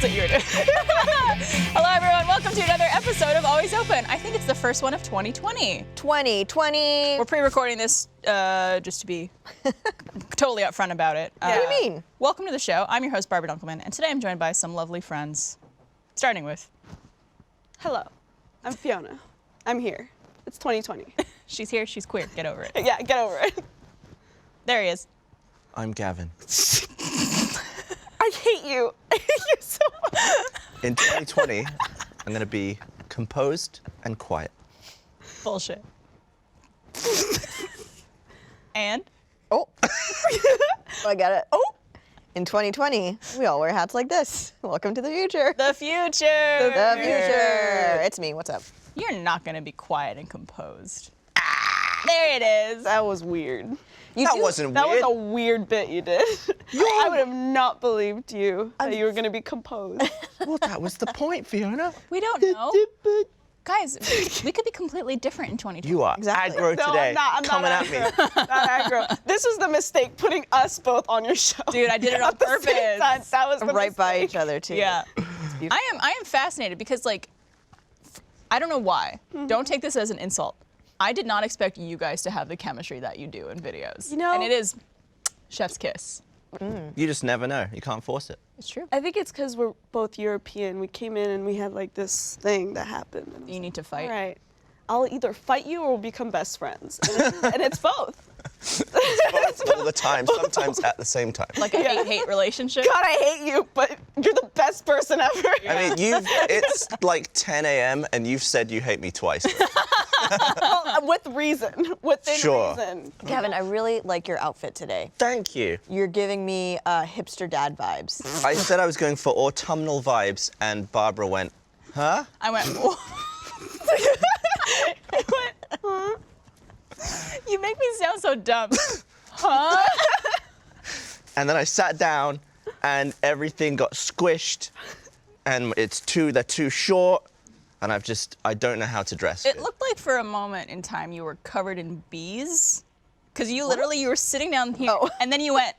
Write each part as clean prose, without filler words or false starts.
That's what you were doing. Hello, everyone. Welcome to another episode of Always Open. I think it's the first one of 2020. 2020. We're pre-recording this just to be totally upfront about it. What do you mean? Welcome to the show. I'm your host, Barbara Dunkelman, and today I'm joined by some lovely friends, starting with... Hello, I'm Fiona. I'm here. It's 2020. She's here. She's queer. Get over it. Yeah, get over it. There he is. I'm Gavin. I hate you. I hate you so much. In 2020, I'm gonna be composed and quiet. Bullshit. And? Oh. I got it. Oh. In 2020, we all wear hats like this. Welcome to the future. The future. The future. It's me. What's up? You're not going to be quiet and composed. There it is. That was weird. That wasn't That weird. was a weird bit you did. I would have not believed you that you were going to be composed. Well, that was the point, Fiona. We don't know. Guys, we could be completely different in 2020. You are Exactly. aggro No, today. I'm coming not at me. aggro. Not aggro. This was the mistake, putting us both on your show. Dude, I did it on At the same purpose. time. That was the Right by mistake. each other, too. Yeah. It's beautiful. I am fascinated because, like, I don't know why. Don't take this as an insult. I did not expect you guys to have the chemistry that you do in videos. You know- And it is chef's kiss. You just never know. You can't force it. It's true. I think it's because we're both European. We came in and we had like this thing that happened. And You need to fight. all right, I'll either fight you or we'll become best friends. And it's both. All the time, sometimes at the same time. Like a hate-hate relationship. God, I hate you, but you're the best person ever. I mean, it's like 10 a.m. and you've said you hate me twice. With reason, within Sure. reason. Gavin, I really like your outfit today. Thank you. You're giving me hipster dad vibes. I said I was going for autumnal vibes, and Barbara went, huh? I went, "Whoa." Huh? You make me sound so dumb. Huh? And then I sat down, and everything got squished, and they're too short, and I don't know how to dress. It good. looked like for a moment in time you were covered in bees. Because you were sitting down here, and then you went,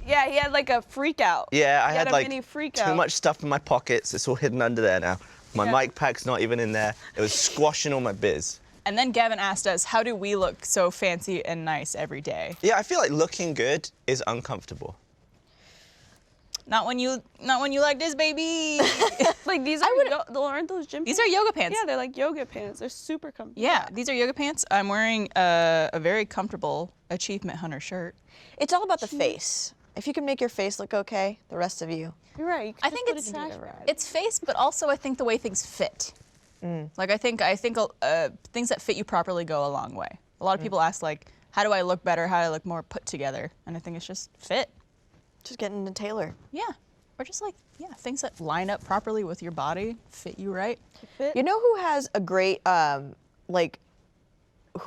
Yeah, he had like a freak out. Yeah, I He had a like mini freak too out. much stuff in my pockets. It's all hidden under there now. My mic pack's not even in there. It was squashing all my biz. and then Gavin asked us, how do we look so fancy and nice every day? Yeah, I feel like looking good is uncomfortable. Not when you like this, baby. Like these are aren't those gym These pants? are yoga pants. Yeah, they're like yoga pants. They're super comfy. Yeah, these are yoga pants. I'm wearing a very comfortable Achievement Hunter shirt. It's all about the face. If you can make your face look okay, the rest of you. You're right. You I could think just put it's a trash bag. it's face, but also I think the way things fit. Like I think things that fit you properly go a long way. A lot of people ask like, how do I look better? How do I look more put together? And I think it's just fit. Just getting to tailor. Yeah, or just like things that line up properly with your body, fit you right. Fit. You know who has a great, who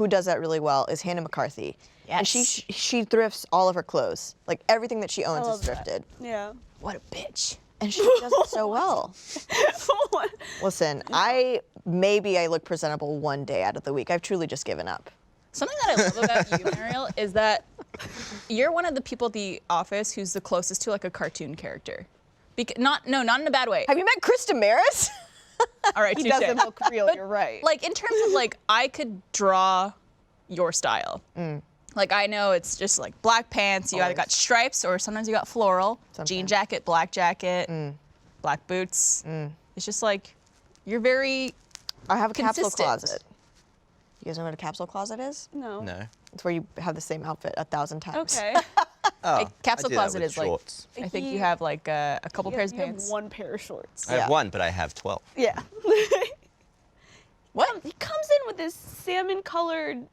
does that really well is Hannah McCarthy. And Yes. she thrifts all of her clothes. Like everything that she owns is love that. thrifted. Yeah. What a bitch. And she does it so well. Listen, maybe I look presentable one day out of the week. I've truly just given up. Something that I love about you, Mariel, is that you're one of the people at the office who's the closest to like a cartoon character. Not in a bad way. Have you met Chris Damaris? All right, He touche. doesn't look real. You're right. Like in terms of like, I could draw your style. Like I know it's just like black pants, you either got stripes or sometimes you got floral, jean jacket, black boots. It's just like, you're very I have a capsule consistent. closet. You guys know what a capsule closet is? no. No. It's where you have the same outfit 1,000 times. Okay. Oh, capsule I do that closet with is like, shorts. I think you have like a couple pairs of You have pants. one pair of shorts. I have Yeah. one, but I have 12. Yeah. What? He comes in with his salmon-colored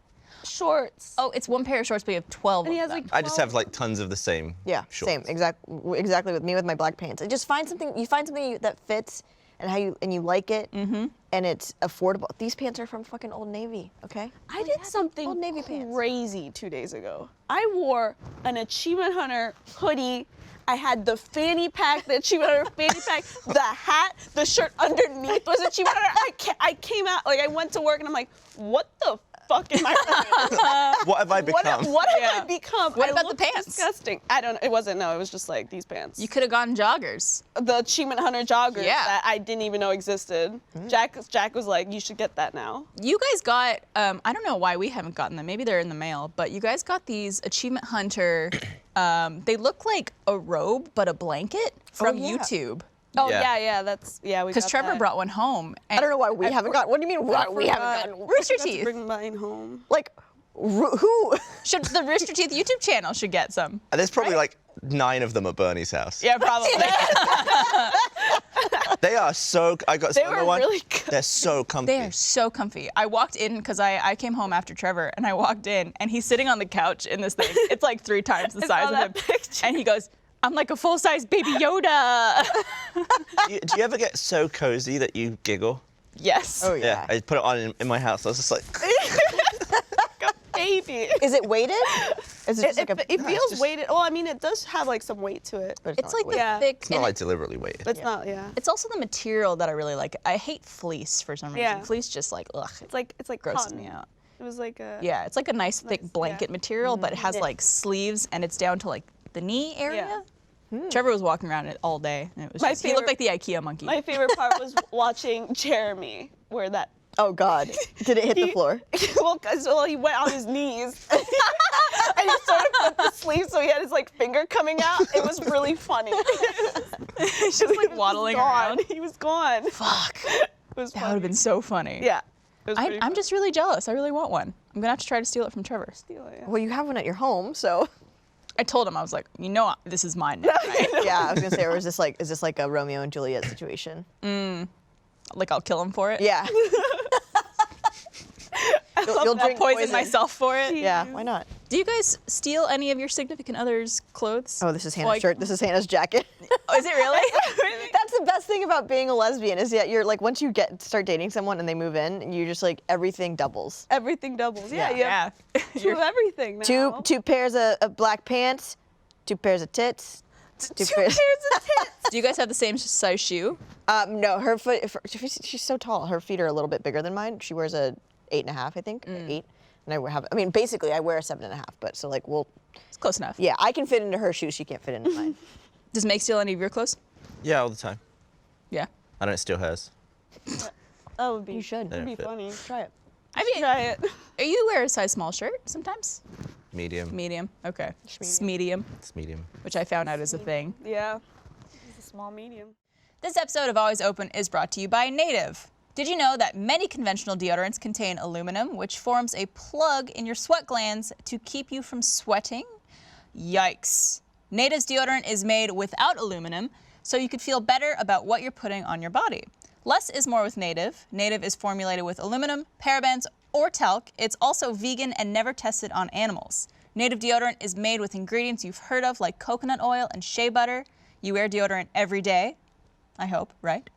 shorts. Oh, it's one pair of shorts, but you have 12 And he of has them. like I just have like tons of the same Yeah, shorts. same. Exactly with me with my black pants. I just find something. You find something that fits and you like it, and it's affordable. These pants are from fucking Old Navy. Okay. I did something Old Navy pants. crazy 2 days ago. I wore an Achievement Hunter hoodie. I had the fanny pack, the Achievement Hunter fanny pack, the hat, the shirt underneath was Achievement Hunter. I came out, like I went to work and I'm like, what the fuck am I wearing? What have I become? What have Yeah. I become? What I about the look pants? Disgusting. I don't know. It wasn't. No, it was just like these pants. You could have gotten joggers. The Achievement Hunter joggers Yeah. that I didn't even know existed. Jack was like, you should get that now. You guys got, I don't know why we haven't gotten them. Maybe they're in the mail, but you guys got these Achievement Hunter, they look like a robe, but a blanket from yeah. YouTube. Oh Yeah. yeah, that's we. Because got Trevor that. brought one home. And I don't know why we haven't got. What do you mean why we haven't forgot. gotten? Rooster I forgot to Teeth. bring mine home. Like, who? Should the Rooster Teeth YouTube channel should get some. And there's probably like 9 of them at Bernie's house. Yeah, probably. They are so. I got They some were one. really good. They're so comfy. They are so comfy. I walked in because I came home after Trevor, and I walked in, and he's sitting on the couch in this thing. It's like 3 times the I size saw of him. that picture. And he goes, I'm like a full-size baby Yoda. Do you ever get so cozy that you giggle? Yes. Oh Yeah, I put it on in my house. I was just like, Baby. Is it weighted? Is it just like a? It feels just- weighted. Well, I mean, it does have like some weight to it. But It's not like the Yeah. thick. it's not and like deliberately weighted. It's not. Yeah. it's also the material that I really like. I hate fleece for some reason. Yeah. Fleece just like, ugh, It's like grosses cotton. me out. It was like a. Yeah, it's like a nice thick Nice, blanket yeah. material, but it has Yeah. like sleeves and it's down to like the knee area. Yeah. Trevor was walking around it all day. And it was My just, he looked like favorite- the IKEA monkey. My favorite part was watching Jeremy wear that. Oh God! Did it hit the floor? well, he went on his knees. And he sort of put the sleeve so he had his like finger coming out. It was really funny. He's just like waddling around. He was gone. Fuck. It was That funny. would have been so funny. Yeah. It was pretty I'm fun. just really jealous. I really want one. I'm gonna have to try to steal it from Trevor. Steal it, yeah. Well, you have one at your home, so. I told him, I was like, you know, this is mine now, right? Yeah, I was gonna say, or is this like a Romeo and Juliet situation? Like I'll kill him for it. Yeah. you'll I'll drink poison myself for it. Yeah, why not? Do you guys steal any of your significant other's clothes? Oh, this is Hannah's Like- shirt. This is Hannah's jacket. Oh, is it really? That's the best thing about being a lesbian is that you're like once you start dating someone and they move in, you just like everything doubles. Everything doubles. Yeah, Yeah. you have 2 of everything now. Two pairs of black pants, 2 pairs of tits. 2 pairs. of tits. Do you guys have the same size shoe? No, her foot. She's so tall. Her feet are a little bit bigger than mine. She wears a 8.5, I think, 8. And I have. I mean, basically, I wear a 7.5. But so like, It's close enough. yeah, I can fit into her shoes. She can't fit into mine. Does Meg steal any of your clothes? Yeah, all the time. Yeah. I don't steal hers. That would be. You should. That'd be Fit. funny. Try it. I mean, Try it. you wear a size small shirt sometimes? Medium. Medium. Okay. Medium. Medium, It's medium. which I found out is a thing. Yeah. It's a small medium. This episode of Always Open is brought to you by Native. Did you know that many conventional deodorants contain aluminum, which forms a plug in your sweat glands to keep you from sweating? Yikes. Native's deodorant is made without aluminum, so you could feel better about what you're putting on your body. Less is more with Native. Native is formulated with aluminum, parabens, or talc. It's also vegan and never tested on animals. Native deodorant is made with ingredients you've heard of like coconut oil and shea butter. You wear deodorant every day, I hope, right?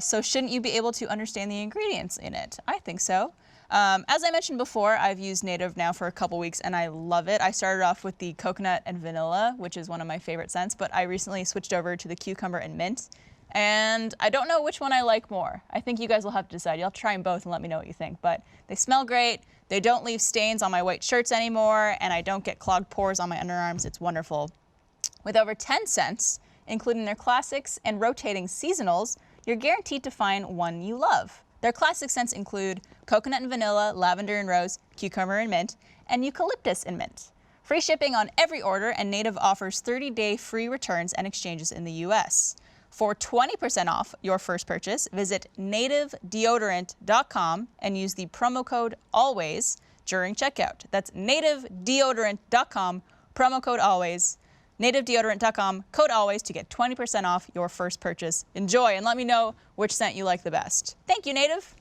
So shouldn't you be able to understand the ingredients in it? I think so. As I mentioned before, I've used Native now for a couple weeks and I love it. I started off with the coconut and vanilla, which is one of my favorite scents, but I recently switched over to the cucumber and mint. And I don't know which one I like more. I think you guys will have to decide. You'll have to try them both and let me know what you think. But they smell great. They don't leave stains on my white shirts anymore, and I don't get clogged pores on my underarms. It's wonderful. With over 10 scents, including their classics and rotating seasonals, you're guaranteed to find one you love. Their classic scents include coconut and vanilla, lavender and rose, cucumber and mint, and eucalyptus and mint. Free shipping on every order, and Native offers 30-day free returns and exchanges in the US. For 20% off your first purchase, visit nativedeodorant.com and use the promo code ALWAYS during checkout. That's nativedeodorant.com, promo code ALWAYS. nativedeodorant.com, code ALWAYS to get 20% off your first purchase. Enjoy and let me know which scent you like the best. Thank you, Native.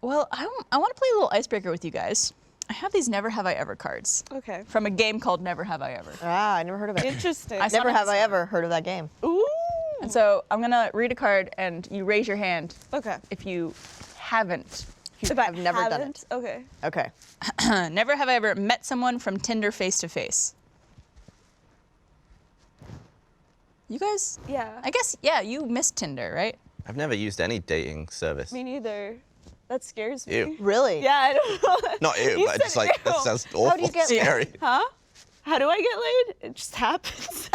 Well, I want to play a little icebreaker with you guys. I have these Never Have I Ever cards Okay. from a game called Never Have I Ever. Ah, I never heard of it. Interesting. I saw Never it have I this ever heard of that game. Ooh. And so I'm gonna read a card and you raise your hand Okay. if you haven't. If I have never done haven't, it. Okay. Okay. Never have I ever met someone from Tinder face to face. You guys? Yeah. I guess, yeah, you missed Tinder, right? I've never used any dating service. Me neither. That scares me. Ew. Really? Yeah, I don't know. Not ew, You but said just like, that ew. sounds awful. How do you get scary. Huh? How do I get laid? It just happens.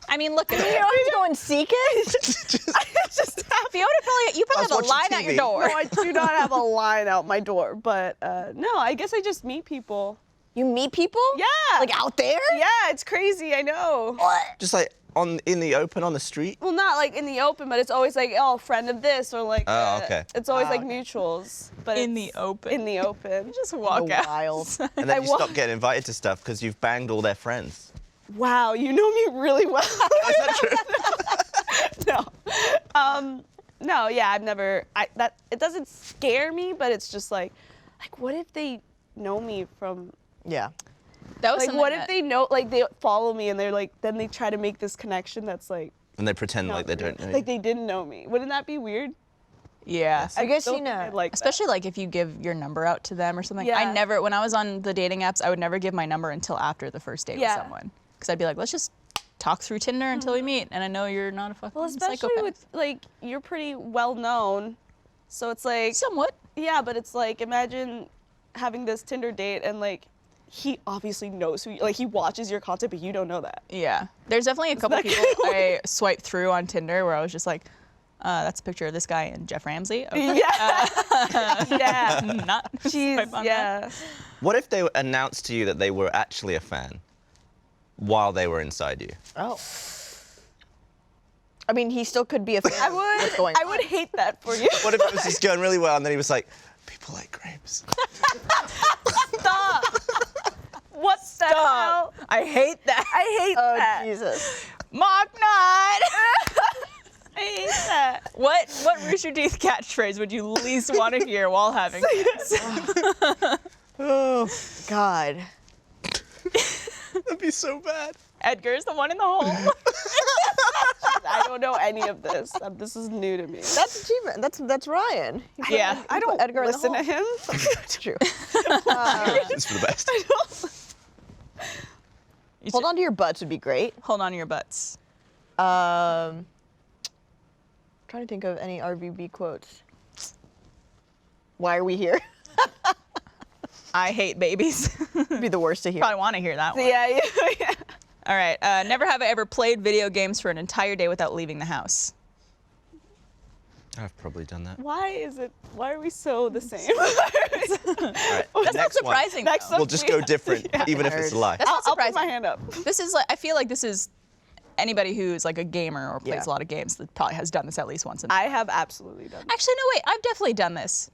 I mean, look at You it. don't have to go and seek it. It just happens. You probably was have a watching line out your TV. door. No, I do not have a line out my door, but no, I guess I just meet people. You meet people? Yeah. Like out there? Yeah, it's crazy, I know. What? Just like in the open on the street. Well, not like in the open, but it's always like, oh, friend of this, or like, Oh, okay. it's always like mutuals. But In it's the open. In the open. Just walk out. Wild. And then you wa- stop getting invited to stuff because you've banged all their friends. Wow, you know me really well. Is that true? No. No, yeah, I've never, it doesn't scare me, but it's just like, what if they know me from, Yeah. That was like, something what if that- they know, like, they follow me and they're like, then they try to make this connection that's like, And they pretend like they don't know. like they didn't know me. Wouldn't that be weird? Yeah. I guess don't you think know. I'd like that. Especially like if you give your number out to them or something. Yeah. I never, when I was on the dating apps, I would never give my number until after the first date Yeah. with someone. Because I'd be like, let's just talk through Tinder until we meet. And I know you're not a fucking Well, especially psychopath. with, like, you're pretty well known. So it's like, Somewhat. yeah, but it's like, imagine having this Tinder date and like, he obviously knows who, like, he watches your content, but you don't know that. Yeah. There's definitely a couple that people I swiped through on Tinder where I was just like, that's a picture of this guy and Jeff Ramsey. Okay. Yeah. Yeah. Not Jeez, swipe on that. yeah. What if they announced to you that they were actually a fan while they were inside you? Oh. I mean, he still could be a fan. I of what's going would on. hate that for you. What if it was just going really well and then he was like, people like grapes? Stop. What the hell? I hate that. I hate Oh, that. Jesus. Mock not. I hate that. What Rooster Teeth catchphrase would you least want to hear while having sex? Oh, God. that'd be so bad. Edgar's the one in the hole. I don't know any of this. This is new to me. That's achievement. That's Ryan. Yeah. I don't Edgar in the listen to hole. him. It's true. It's for the best. Hold on to your butts would be great. Hold on to your butts. Trying to think of any RVB quotes. Why are we here? I hate babies. Would be the worst to hear. Probably want to hear that one. Yeah. All right. Never have I ever played video games for an entire day without leaving the house. I've probably done that. Why are we so the same? All right, That's not surprising. Next though. up. We'll just go different, even if it's a lie. That's not I'll put surprising. my hand up. This is like, I feel like this is anybody who's like a gamer or plays Yeah. a lot of games that probably has done this at least once in I have absolutely done that. Actually, no, wait. I've definitely done this.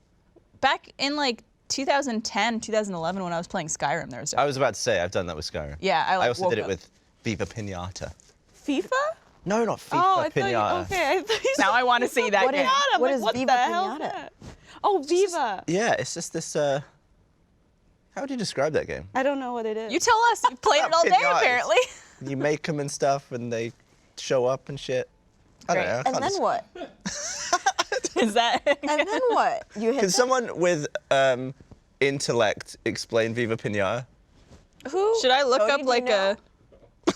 Back in like 2010, 2011, when I was playing Skyrim, there was. I was about to say, I've done that with Skyrim. Yeah, I, like, I also woke did it up. with Viva Pinata. FIFA? No, not FIFA, Oh, I thought you, Pinata. okay. I thought you Now said I want to see that What is- game. Pinata. I'm What like, is what Viva the hell is Pinata? that? Oh, Viva. Yeah, it's just this, how would you describe that game? I don't know what it is. You tell us. You played it all day, Pinatas. apparently. You make them and stuff, and they show up and shit. I don't Great. know. I And can't then des- what? Is that? And then what? You hit Can that? someone with intellect explain Viva Pinata? Who? Should I look Cody, up do you like know? a?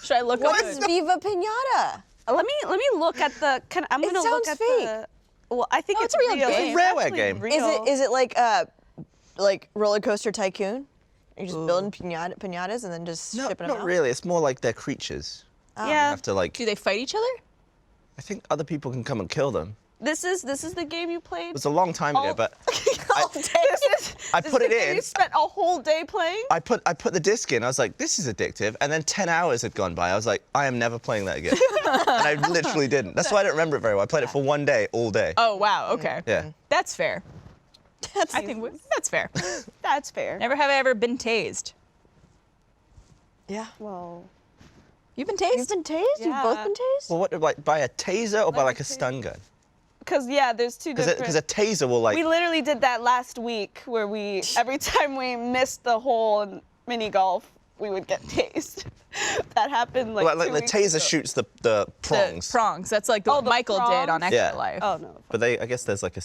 Should I look What up? is Viva Pinata? Let me look at the. I'm It gonna look sounds at fake. the. Well, I think Oh, it's it's a real real. game. It's Rareware actually game. real. Is it like Roller Coaster Tycoon? You're just building pinatas and then just No, shipping them not out? really. It's more like they're creatures. You Yeah. have to like. Do they fight each other? I think other people can come and kill them. This is the game you played. It was a long time ago, Oh. but I put it in. You spent a whole day playing. I put the disc in. I was like, this is addictive. And then 10 hours had gone by. I was like, I am never playing that again. And I literally didn't. That's why I don't remember it very well. I played it for one day, all day. Oh wow. Okay. Yeah. That's fair. I think that's fair. That's fair. Never have I ever been tased. Yeah. Well, You've been tased? You've been tased? You've both Yeah. been tased? Well, what, like by a taser or by Like like a a taser. stun gun? because there's two different. Because a taser will like. We literally did that last week, where every time we missed the hole in mini golf, we would get tased. That happened like. like 2 the weeks taser ago. shoots the The prongs. That's like Oh, what the Michael did on prongs? Extra Yeah. Life. Oh no. But I guess there's like a.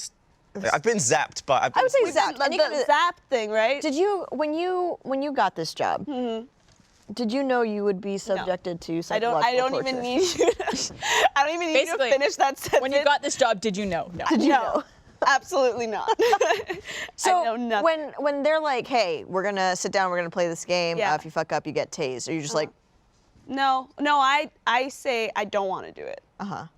I've been zapped, but I've been, I would say We did zapped. the, the zap thing, right? Did you when you got this job? Did you know you would be subjected to I psychological don't torture? even need you. I don't even need you to Basically, finish that sentence. When you got this job, did you know? No. Did you No. know? Absolutely not. So I know nothing. when they're like, hey, we're gonna sit down, we're gonna play this game. Yeah. If you fuck up, you get tased. Are you just like, No, I say I don't want to do it.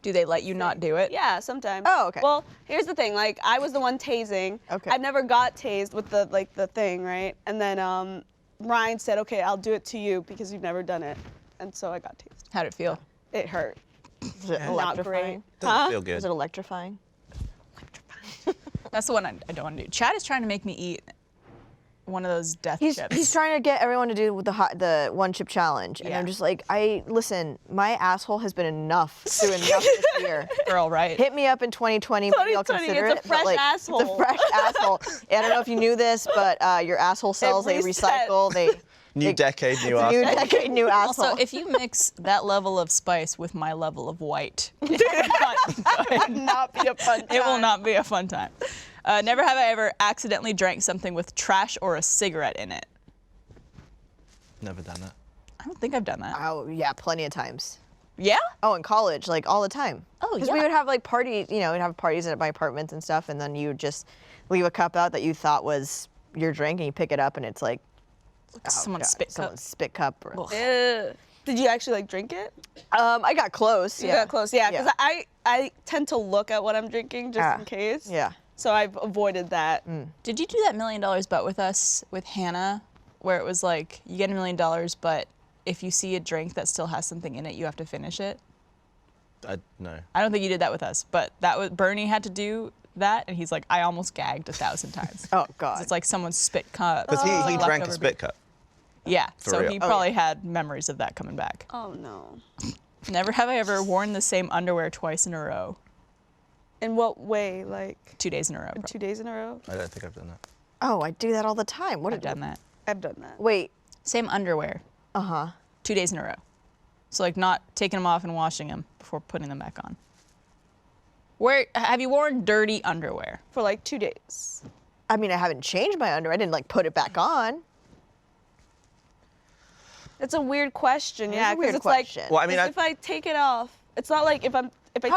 Do they let you not do it? Yeah, sometimes. Oh, okay. Well, here's the thing. Like, I was the one tasing. Okay. I've never got tased with the thing, right? And then Ryan said, okay, I'll do it to you because you've never done it. And so I got tased. How'd it feel? It hurt. is it Not electrifying? great. Doesn't feel good. Is it electrifying? That's the one I don't want to do. Chad is trying to make me eat one of those death chips. He's trying to get everyone to do with the one chip challenge, and Yeah. I'm just like, listen, my asshole has been enough through enough this year. Girl, right? Hit me up in 2020, maybe I'll 2020, consider it's a it. fresh but like, asshole. It's a fresh asshole. I don't know if you knew this, but your asshole cells, they resets. recycle. New decade, new New asshole. decade, new asshole. Also, if you mix that level of spice with my level of white, it will Not be a fun time. it will not be a fun time. Never have I ever accidentally drank something with trash or a cigarette in it. Never done that. I don't think I've done that. Oh yeah, plenty of times. Yeah? Oh, in college, like all the time. Oh, Because we yeah. would have like parties, we'd have parties at my apartments and stuff, and then you would just leave a cup out that you thought was your drink, and you pick it up, and it's like Someone's spit cup. someone's spit cup. Or, Ew. Did you actually like drink it? I got close. You Yeah. got close, yeah. Because Yeah. I tend to look at what I'm drinking just in case. Yeah. So I've avoided that. Did you do that $1 million bet with us with Hannah, where it was like you get $1 million, but if you see a drink that still has something in it, you have to finish it? No. I don't think you did that with us, but that was Bernie had to do that, and he's like, I almost gagged 1,000 times. Oh 'Cause God. It's like someone's spit cup. Because he like drank a leftover spit cup. Yeah, so real. he Oh, probably had memories of that coming back. Oh no. Never have I ever worn the same underwear twice in a row. In what way? Like 2 days in a row. 2 days in a row? I don't think I've done that. Oh, I do that all the time. What I've done that. I've done that. Wait. Same underwear, 2 days in a row. So like not taking them off and washing them before putting them back on. Where have you worn dirty underwear? For like 2 days. I mean, I haven't changed my underwear. I didn't like put it back on. It's a weird question, It is yeah. a weird it's question. like Well, I mean, 'cause if I take it off, it's not like if I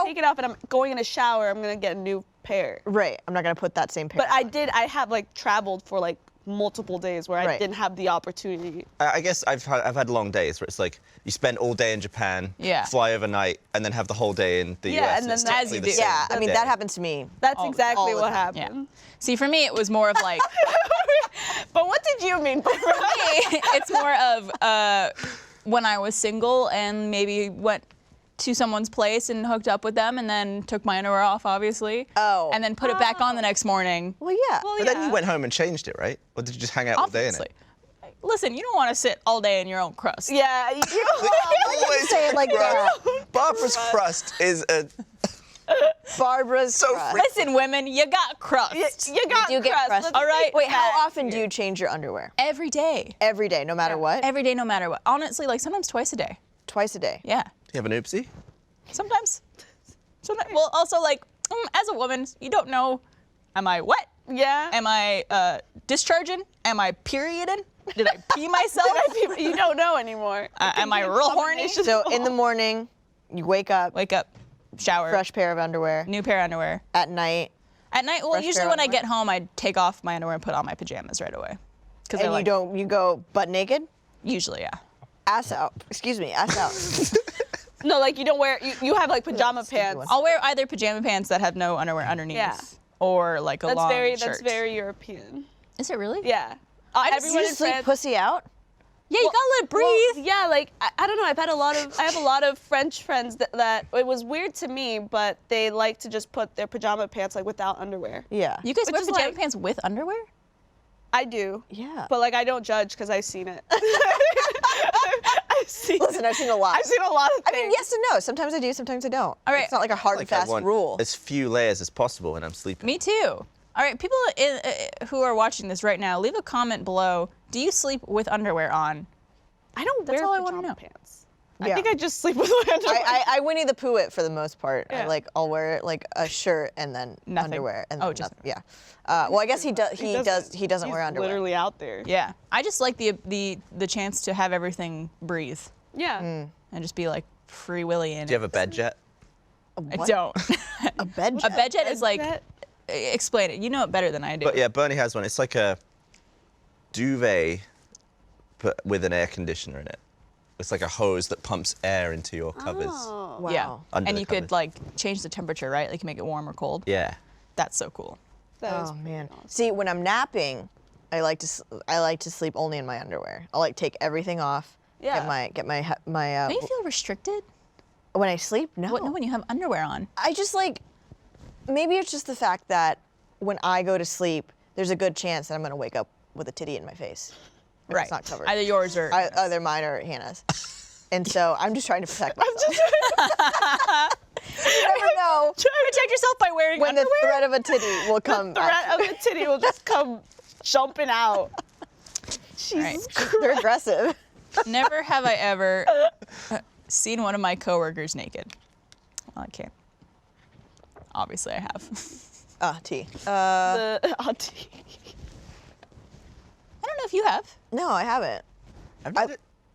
take it off and I'm going in a shower, I'm gonna get a new pair. Right. I'm not gonna put that same pair. But I have like traveled for like multiple days where I Right. didn't have the opportunity. I guess I've had long days where it's like you spend all day in Japan, Yeah. fly overnight, and then have the whole day in the Yeah, US. and then it's that's- typically As the you do. same Yeah. I mean, day. that happens to me. That's all exactly the what time. Yeah. happened. See, for me, it was more of like, But what did you mean? for me, it's more of when I was single and maybe went to someone's place and hooked up with them and then took my underwear off, obviously. Oh. And then put it back on the next morning. Well, yeah. Well, But then you yeah. went home and changed it, right? Or did you just hang out all day in Obviously. it? Listen, you don't want to sit all day in your own crust. Yeah, you Always say it like that. Barbara's crust is a Barbara's so crust. free. Listen, women, you got crust. you got do get crust. crust. Let's All right. take Wait, how that. often do you change your underwear? Every day. Every day, no matter what? Every day, no matter what. Honestly, like sometimes twice a day. Twice a day. Yeah. You have an oopsie? Sometimes. Well, also, like, as a woman, you don't know, am I wet? Yeah. Am I discharging? Am I perioding? Did I pee myself? You don't know anymore. Am I real horny? So in the morning, you wake up, Wake up, shower, fresh pair of underwear. new pair of underwear. At night, At night, well, Fresh usually pair of when I underwear? get home, I take off my underwear and put on my pajamas right away. Because and you go butt naked, Usually, yeah. ass out. Excuse me, ass out. No, like you don't wear. You have like pajama Stupid pants. one. I'll wear either pajama pants that have no underwear underneath, Yeah. or like a That's long very. shirt. That's very European. Is it really? Yeah. just- Everyone You in sleep France. pussy out? Yeah, you gotta let it breathe. Well, yeah, like I don't know. I have a lot of French friends that it was weird to me, but they like to just put their pajama pants like without underwear. Yeah. You guys Which wear is pajama like- pants with underwear? I do. Yeah. But like I don't judge because I've seen it. I've seen. Listen, I've seen a lot. I've seen a lot of I things. mean, yes and no. Sometimes I do, sometimes I don't. All right. It's not like a hard and I fast want rule. as few layers as possible when I'm sleeping. Me too. All right, people who are watching this right now, leave a comment below. Do you sleep with underwear on? I don't That's wear all I wanna pajama know. pants. Yeah. I think I just sleep with my underwear. I Winnie the Pooh it for the most part. Yeah. I'll wear like a shirt and then Nothing. underwear and Oh, then just- nothing. Yeah. Well, I guess he does. He doesn't He's wear underwear. Literally out there. Yeah, I just like the chance to have everything breathe Yeah. and just be like free willy in Do you it. have a bed jet? I don't. A bed A jet? bed jet is like That- Explain it. You know it better than I do. But yeah, Bernie has one. It's like a duvet, but with an air conditioner in it. It's like a hose that pumps air into your covers. Oh. Wow. Yeah. Under And the you could covers. like change the temperature, right? Like you make it warm or cold. Yeah. That's so cool. That is Oh pretty man. awesome. See, when I'm napping, I like to sleep only in my underwear. I'll like take everything off. Yeah. Get my Don't you feel restricted? when I sleep? No. What, no, when you have underwear on. I just like, maybe it's just the fact that when I go to sleep, there's a good chance that I'm gonna wake up with a titty in my face. If Right. It's not covered. Either yours or. Either mine or Hannah's. And so I'm just trying to protect myself. You never know Protect yourself by wearing when the underwear. threat of a titty will come. The rat of the titty will just come jumping out. Jesus Christ. They're aggressive. Never have I ever seen one of my coworkers naked. Well, I can't. Obviously, I have. T. The auntie. I don't know if you have. No, I haven't.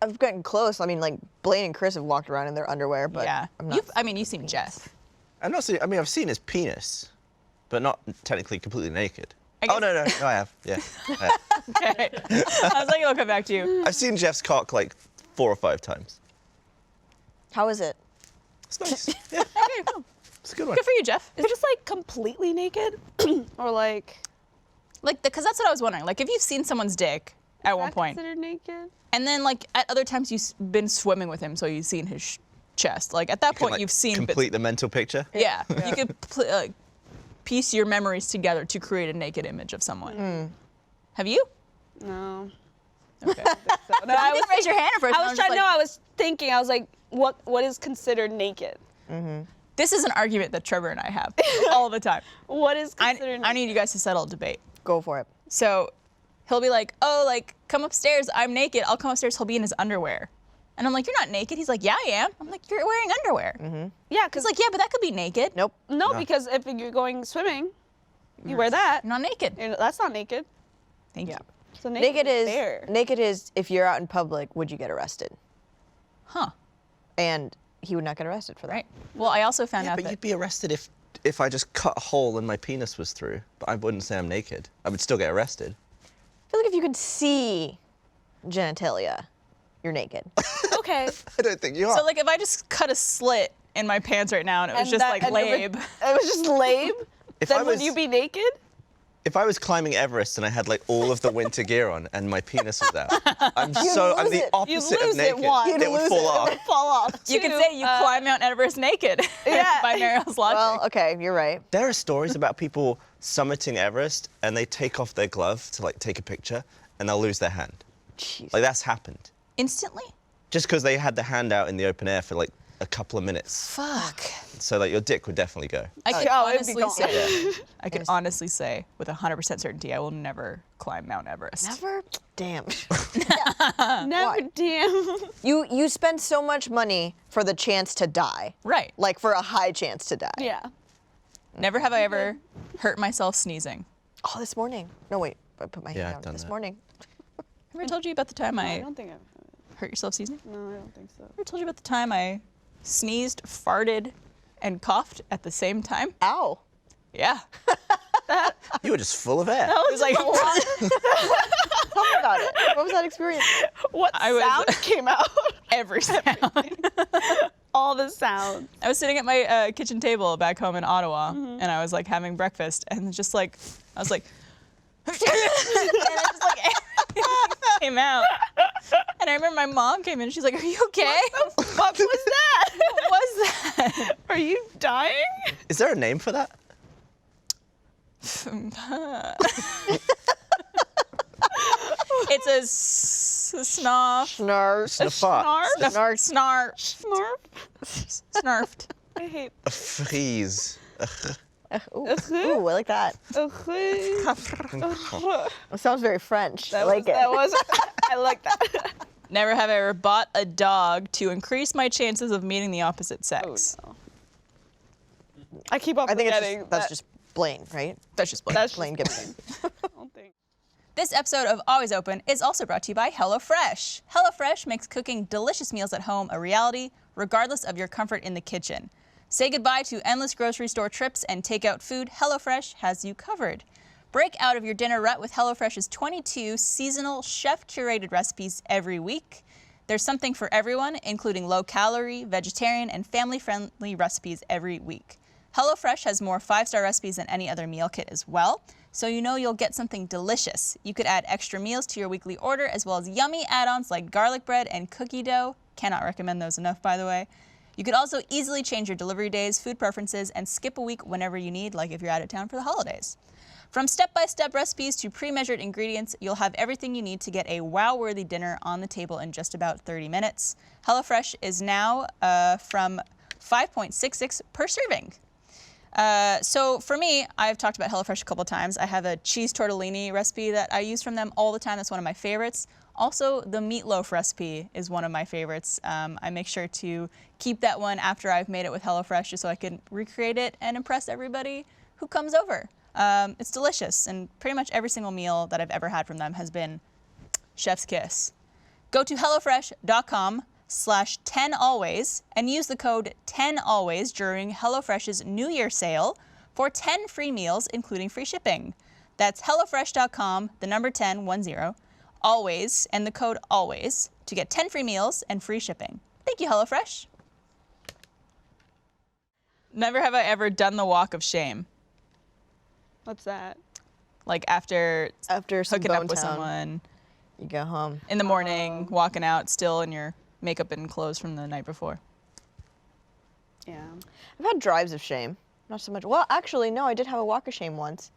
I've gotten close. I mean, like Blaine and Chris have walked around in their underwear, but Yeah. I'm not. You've seen Jeff. I'm not seeing, I mean, I've seen his penis, but not technically completely naked. I Oh, guess- no, I have. Yeah. I have. Okay. I was like, it'll come back to you. I've seen Jeff's cock like 4 or 5 times. How is it? It's nice. Yeah, Okay, cool. it's a good one. Good for you, Jeff. Is it just like completely naked? Or like. Like, because that's what I was wondering. Like, if you've seen someone's dick at one Is that point, considered naked? and then like at other times you've been swimming with him, so you've seen his chest. Like at that You can, point, like, you've seen complete the mental picture. Yeah, you could piece your memories together to create a naked image of someone. Have you? No. Okay. No, I was raise your hand at first. I and was just trying. No, I was thinking. I was like, what is considered naked? This is an argument that Trevor and I have all the time. What is I considered? need you guys to settle a debate. Go for it. So he'll be like, oh, like, come upstairs. I'm naked. I'll come upstairs. He'll be in his underwear. And I'm like, you're not naked. He's like, yeah, I am. I'm like, you're wearing underwear. Yeah, He's because like, yeah, but that could be naked. Nope. no, because if you're going swimming, you wear that. You're not naked. That's not naked. Thank you. So Naked is there. naked is if you're out in public, would you get arrested? Huh. And he would not get arrested for that. Right. Well, I also found Yeah, out but that you'd be arrested if I just cut a hole and my penis was through. But I wouldn't say I'm naked. I would still get arrested. I feel like if you could see genitalia, you're naked. Okay. I don't think you are. so like if I just cut a slit in my pants right now and it was And just that- like and labe. It was just labe. If Then I would was- you be naked? If I was climbing Everest and I had like all of the winter gear on and my penis was out, I'm lose the it. You'd opposite lose of naked. it, one. You'd It would lose fall it. off. Fall off. You can Two, say you climb Mount Everest naked. Yeah. By Mariel's logic. Well, okay, you're right. There are stories about people summiting Everest and they take off their glove to like take a picture and they'll lose their hand. Jeez. Like that's happened. Instantly? Just because they had the hand out in the open air for like a couple of minutes. Fuck. So like your dick would definitely go. I can Oh, it'd be honestly gone. say, I can Yes. honestly say with 100% certainty, I will never climb Mount Everest. Never? Damn. Never Why? damn. You spend so much money for the chance to die. Right. Like for a high chance to die. Yeah. Never have I ever hurt myself sneezing. Oh, this morning. No, wait. I put my hand Yeah, I've down. done This that. morning. Have I told you about the time I I don't think I've. hurt yourself sneezing? No, I don't think so. Ever told you about the time I sneezed, farted, and coughed at the same time? Ow. Yeah. You were just full of air. It was like, Tell me about it. What was that experience? What I was- sound came out? every sound. All the sounds. I was sitting at my kitchen table back home in Ottawa, and I was like having breakfast, and just like, I was like, and I just like, everything came out. And I remember my mom came in, and she's like, are you okay? What was that? What was that? Are you dying? Is there a name for that? It's a snarf. Snarf. A fart. Snarf? Snarf. Snarf? Snarfed. I hate. A freeze. Ooh, I like that. That It sounds very French. I like it. was. I like that. Never have I ever bought a dog to increase my chances of meeting the opposite sex. Oh, no. I keep on I think forgetting. that's just Blaine, right? That's just Blaine. That's Blaine Gibson. I don't think. This episode of Always Open is also brought to you by HelloFresh. HelloFresh makes cooking delicious meals at home a reality, regardless of your comfort in the kitchen. Say goodbye to endless grocery store trips and takeout food. HelloFresh has you covered. Break out of your dinner rut with HelloFresh's 22 seasonal chef-curated recipes every week. There's something for everyone, including low-calorie, vegetarian, and family-friendly recipes every week. HelloFresh has more 5-star recipes than any other meal kit as well, so you know you'll get something delicious. You could add extra meals to your weekly order, as well as yummy add-ons like garlic bread and cookie dough. Cannot recommend those enough, by the way. You could also easily change your delivery days, food preferences, and skip a week whenever you need, like if you're out of town for the holidays. From step-by-step recipes to pre-measured ingredients, you'll have everything you need to get a wow-worthy dinner on the table in just about 30 minutes. HelloFresh is now from $5.66 per serving. So for me, I've talked about HelloFresh a couple times. I have a cheese tortellini recipe that I use from them all the time. That's one of my favorites. Also, the meatloaf recipe is one of my favorites. I make sure to keep that one after I've made it with HelloFresh just so I can recreate it and impress everybody who comes over. It's delicious, and pretty much every single meal that I've ever had from them has been chef's kiss. Go to HelloFresh.com/10always and use the code 10always during HelloFresh's New Year sale for 10 free meals, including free shipping. That's HelloFresh.com, the number 10, always, and the code always to get 10 free meals and free shipping. Thank you, HelloFresh. Never have I ever done the walk of shame. What's that? Like after some hooking up Bone with Town, someone you go home. in the morning, walking out still in your makeup and clothes from the night before. Yeah. I've had drives of shame, not so much. Well, actually, no, I did have a walk of shame once.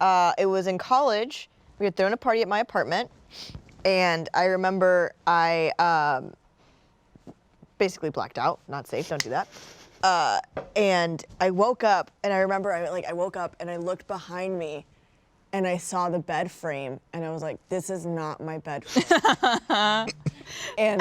It was in college. We had thrown a party at my apartment, and I remember I basically blacked out. Not safe. Don't do that. And I woke up, and I remember I woke up and I looked behind me, and I saw the bed frame, and I was like, "This is not my bed frame." and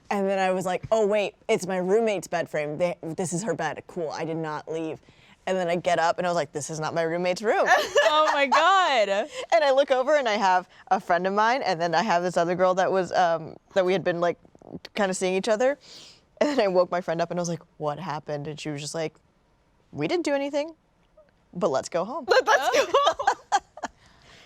then I was like, "Oh wait, it's my roommate's bed frame. This is her bed. Cool. I did not leave." And then I get up, and I was like, "This is not my roommate's room." Oh my God. And I look over, and I have a friend of mine, and then I have this other girl that was that we had been like kind of seeing each other. And then I woke my friend up, and I was like, "What happened?" And she was just like, "We didn't do anything, but let's go home." Let's go.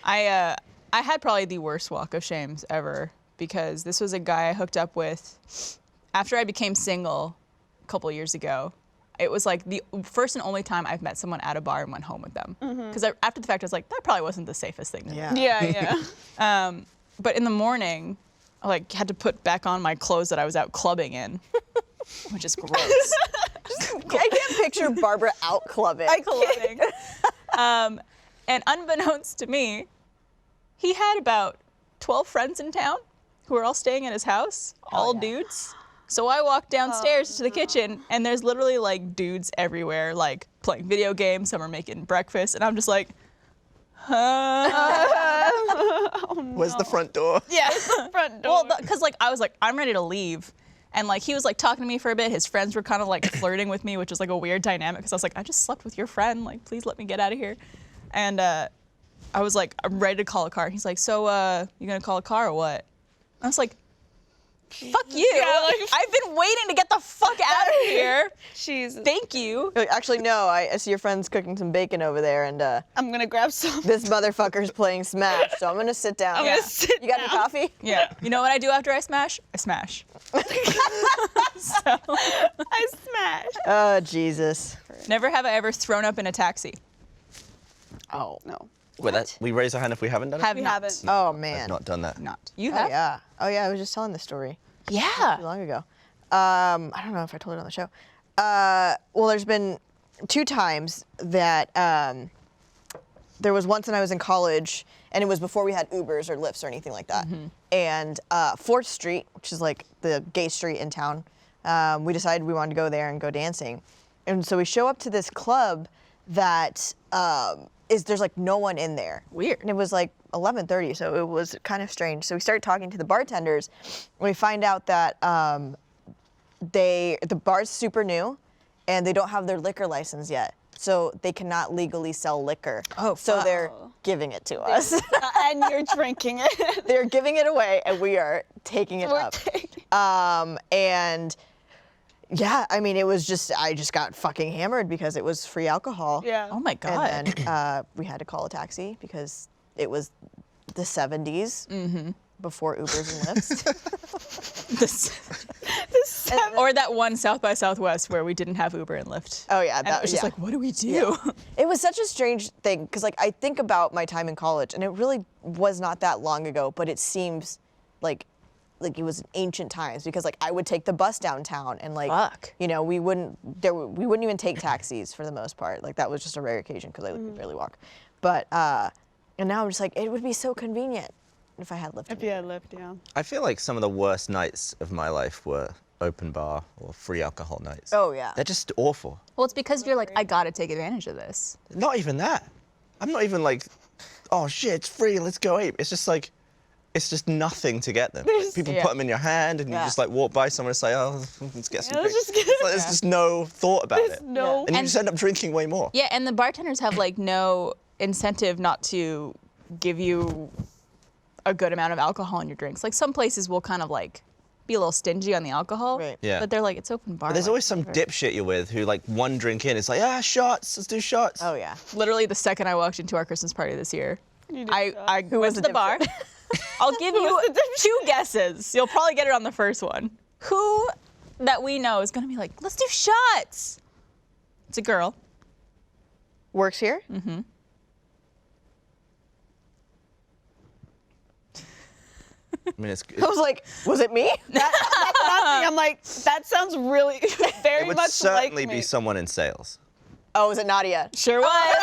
I had probably the worst walk of shames ever, because this was a guy I hooked up with after I became single a couple years ago. It was like the first and only time I've met someone at a bar and went home with them. Because after the fact, I was like, that probably wasn't the safest thing to do. Yeah. But in the morning, I like had to put back on my clothes that I was out clubbing in, which is gross. I can't picture Barbara out clubbing. Clubbing. And unbeknownst to me, he had about 12 friends in town who were all staying at his house, all dudes. So I walked downstairs to the kitchen, and there's literally like dudes everywhere, like playing video games. Some are making breakfast, and I'm just like, Where's the front door? yeah. Front door. Well, because like I was like, I'm ready to leave. And like he was like talking to me for a bit. His friends were kind of like flirting with me, which was like a weird dynamic, because I was like, I just slept with your friend. Like, please let me get out of here. And I was like, I'm ready to call a car. He's like, so you gonna call a car or what? I was like, fuck you. Yeah, like- I've been waiting to get the fuck out of here. Jesus. Thank you. Actually, no. I see your friend's cooking some bacon over there, and I'm gonna grab some. this motherfucker's playing Smash. So I'm gonna sit down. I'm gonna sit You got any down. coffee? Yeah. You know what I do after I smash? I smash. So, I smashed. Oh, Jesus. never have I ever thrown up in a taxi. Oh. No. Wait, we raise our hand if we haven't done it? Have We not. haven't. Oh, I've man. not done that. Not. You Oh, have? yeah. Oh, yeah. I was just telling this story Yeah. long ago. I don't know if I told it on the show. Well, there's been 2 times that there was once when I was in college, and it was before we had Ubers or Lyfts or anything like that. And 4th Street, which is like the gay street in town, we decided we wanted to go there and go dancing. And so we show up to this club that there's like no one in there. Weird. And it was like 11:30, so it was kind of strange. So we started talking to the bartenders, and we find out that the bar's super new, and they don't have their liquor license yet, so they cannot legally sell liquor. Oh, so fuck. they're giving it to us. And you're drinking it. They're giving it away, and we are taking it We're up. taking- And Yeah, I mean, it was just, I just got fucking hammered because it was free alcohol. Yeah. Oh my God. And then we had to call a taxi because it was the 70s before Ubers and Lyfts. Or that one South by Southwest where we didn't have Uber and Lyft. Oh yeah, And that it was just yeah. like, what do we do? Yeah. It was such a strange thing because like I think about my time in college and it really was not that long ago, but it seems like it was ancient times because like I would take the bus downtown and like Fuck. you know we wouldn't even take taxis for the most part. Like that was just a rare occasion because I could barely walk. But and now I'm just like it would be so convenient if I had Lyft. If you had Lyft, yeah. I feel like some of the worst nights of my life were open bar or free alcohol nights. Oh yeah. They're just awful. Well, it's because you're like, I gotta take advantage of this. Not even that. I'm not even like, oh shit, it's free, let's go ape. It's just like, it's just nothing to get them. Like, people put them in your hand and you just like walk by someone and say, oh, let's get some let's drinks. just get It's like, there's just no thought about it. No. And you just end up drinking way more. Yeah, and the bartenders have like no incentive not to give you a good amount of alcohol in your drinks. Like some places will kind of like be a little stingy on the alcohol. Right. Yeah. But they're like, it's open bar. But there's like, always some whatever. dipshit you're with who like one drink in, it's like, shots, let's do shots. Oh yeah. Literally the second I walked into our Christmas party this year, You did I shots. went was to the the bar. dipshit? I'll give you 2 guesses. You'll probably get it on the first one. Who that we know is gonna be like, let's do shots? It's a girl. Works here? I mean, it's I was like, was it me? That's nothing. I'm like, that sounds really it very would much certainly like me. be someone in sales. Oh, was it Nadia? Sure was.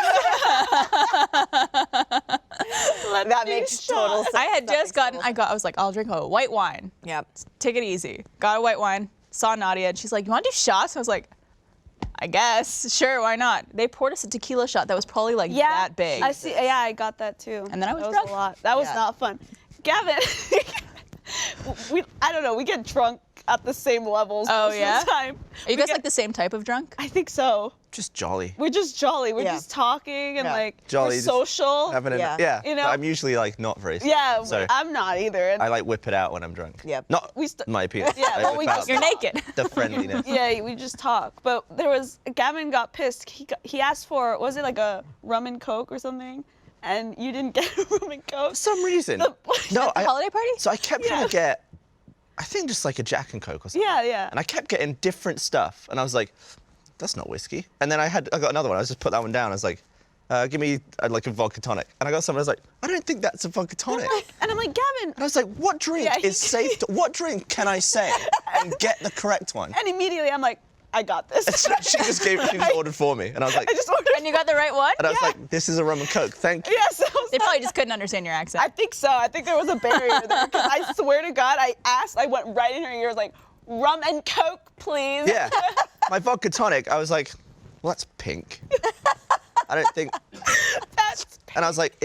That makes total sense. I had just gotten. I was like, I'll drink a white wine. Yep. Take it easy. Got a white wine. Saw Nadia, and she's like, "You want to do shots?" I was like, "I guess, sure, why not?" They poured us a tequila shot that was probably like that big. I see. Yeah, I got that too. And then I was that drunk. Was a lot. That was Yeah. not fun. Gavin, I don't know. We get drunk at the same levels Oh, most yeah? of the time. Are you guys like the same type of drunk? I think so. Just jolly. We're just jolly. We're Yeah. just talking and Yeah. like Jolly, we're just social. Having Yeah. You know? But I'm usually like not very. Yeah, So I'm not either. And I like whip it out when I'm drunk. Yep. Not We my penis. Yeah, I well, whip we out just- You're naked. the friendliness. yeah, we just talk. But there was Gavin got pissed. He asked for, was it like a rum and coke or something? And you didn't get a rum and coke. For some reason. The- No, The holiday party? So I kept trying to get, I think just like a Jack and Coke or something. Yeah, yeah. And I kept getting different stuff, and I was like, that's not whiskey. And then I got another one. I just put that one down. I was like, give me like a vodka tonic. And I got someone. I was like, I don't think that's a vodka tonic. And I'm like, Gavin. And I was like, what drink Yeah, is safe? What drink can I say and get the correct one? And immediately I'm like, I got this. She just ordered for me, and I was like, I just ordered. And you got the right one? and I was like, this is a rum and Coke. Thank you. Yes. They probably just couldn't understand your accent. I think so. I think there was a barrier there because I swear to God, I went right in her ears like, rum and coke, please. Yeah. My vodka tonic. I was like, well, that's pink. I don't think. And I was like,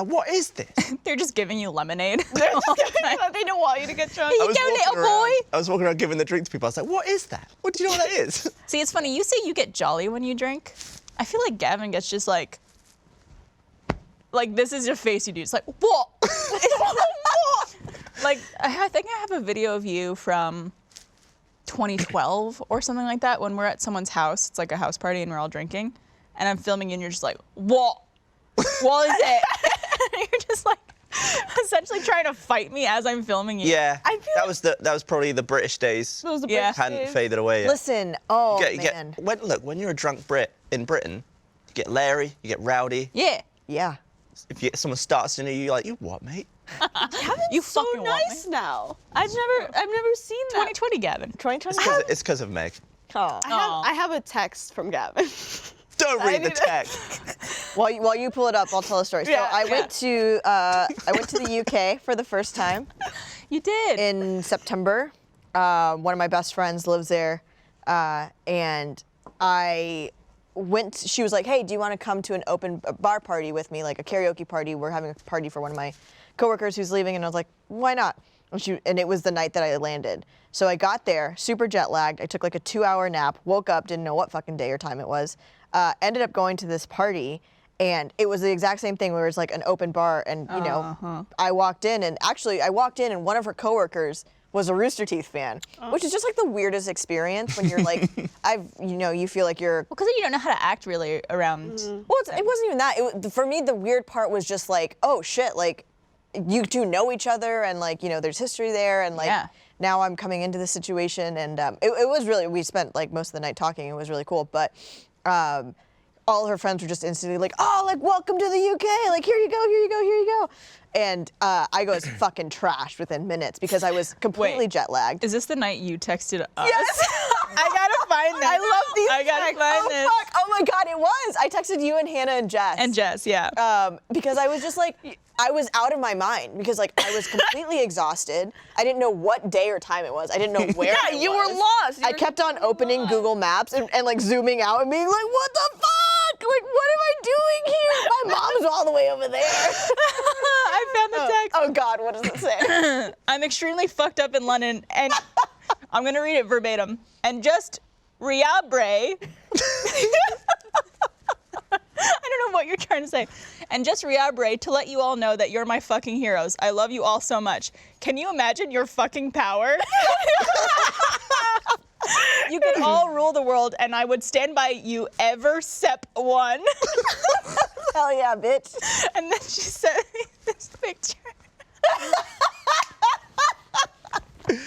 what is this? They're just giving you lemonade. They're just they don't want you to get drunk. Hey, I was Go, little walking around- boy. I was walking around giving the drink to people. I was like, what is that? What do you know what that is? See, it's funny. You say you get jolly when you drink. I feel like Gavin gets just like this is your face you do. It's like, what? Like, I think I have a video of you from 2012 or something like that when we're at someone's house. It's like a house party and we're all drinking. And I'm filming you and you're just like, what? What is it? And you're just like essentially trying to fight me as I'm filming you. Yeah. I feel that was probably the British days. Those are Yeah. British Hadn't days. faded away yet. Listen, oh man. When you're a drunk Brit in Britain, you get leery, you get rowdy. Yeah. Yeah. If someone starts to know you, you're like, you what, mate? You So fucking want nice me. now. I've never seen that. 2020 Gavin. 2020. It's because of Meg. Oh. I have a text from Gavin. Don't read the need- text. While you pull it up, I'll tell a story. So Yeah, I went to the UK for the first time You did. in September. One of my best friends lives there, and I went. She was like, "Hey, do you want to come to an open bar party with me, like a karaoke party? We're having a party for one of my coworkers who's leaving." And I was like, "Why not?" And it was the night that I landed. So I got there, super jet lagged. I took like a 2-hour nap, woke up, didn't know what fucking day or time it was. Ended up going to this party, and it was the exact same thing where it was like an open bar, and you know, I walked in, and actually I walked in, and one of her coworkers was a Rooster Teeth fan, which is just like the weirdest experience when you're like, you feel like you're. Well, because you don't know how to act really around. Well, it wasn't even that. For me, the weird part was just like, oh shit, like you two know each other, and like there's history there, and like now I'm coming into this situation, and it was really. We spent like most of the night talking. It was really cool, but. All her friends were just instantly like, oh, like, welcome to the UK. Like, here you go, here you go, here you go. And I was fucking trashed within minutes because I was completely jet lagged. Is this the night you texted us? Yes! I gotta find this. I love these I gotta texts. find this. Fuck. Oh my God, it was. I texted you and Hannah and Jess. And Jess, yeah. Because I was just like, I was out of my mind because like I was completely exhausted. I didn't know what day or time it was. I didn't know where I was. You were lost. I kept on opening Google Maps and like zooming out and being like, what the fuck? Like, what am I doing here? My mom's all the way over there. I found the text. Oh God, what does it say? I'm extremely fucked up in London, and I'm gonna read it verbatim. And just riabre. I don't know what you're trying to say. And just riabre to let you all know that you're my fucking heroes. I love you all so much. Can you imagine your fucking power? You could all rule the world, and I would stand by you ever sep one. Hell yeah, bitch. And then she sent me this picture. And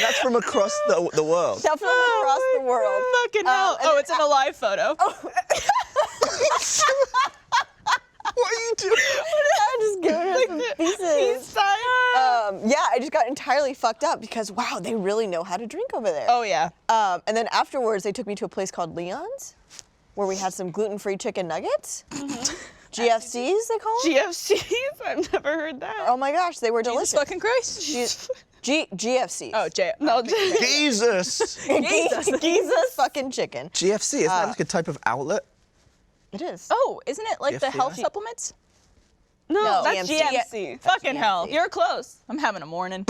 that's from across the world. That's from across the world. Fucking hell. and It's in a live photo. What are you doing? I'm just giving her some pieces. Yeah, I just got entirely fucked up because wow, they really know how to drink over there. Oh, yeah. And then afterwards, they took me to a place called Leon's, where we had some gluten-free chicken nuggets. GFCs, they call them? GFCs? I've never heard that. Oh my gosh, they were delicious. Jesus fucking Christ. GFCs. Oh, No, Jesus. Jesus fucking chicken. GFC, isn't that like a type of outlet? It is. Oh, isn't it like the GFC, health right? supplements? no, that's GMC. GMC. Fucking hell. You're close. I'm having a morning.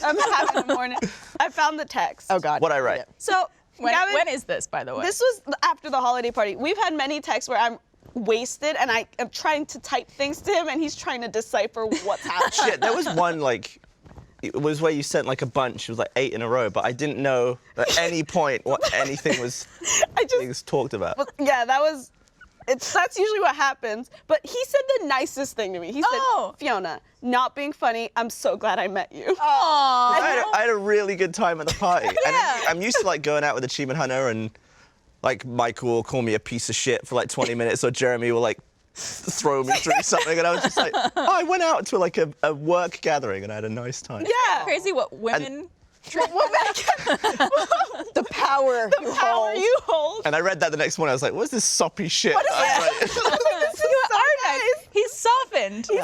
I'm having a morning. I found the text. Oh God. What'd I write? So, Gavin, When is this, by the way? this was after the holiday party. We've had many texts where I'm wasted and I am trying to type things to him and he's trying to decipher what's happening. Shit, there was one like, it was where you sent like a bunch. It was like 8 in a row, but I didn't know at any point what anything was being talked about. Yeah, that's usually what happens. But he said the nicest thing to me. He said, Fiona, not being funny, I'm so glad I met you. I had a really good time at the party. And I'm used to like going out with Achievement Hunter and like Michael will call me a piece of shit for like 20 minutes or Jeremy will like throw me through something. And I was just like, I went out to like a work gathering and I had a nice time. Yeah. Crazy what women... The power you hold. And I read that the next morning. I was like, what's this soppy shit? You are nice. He's softened. He's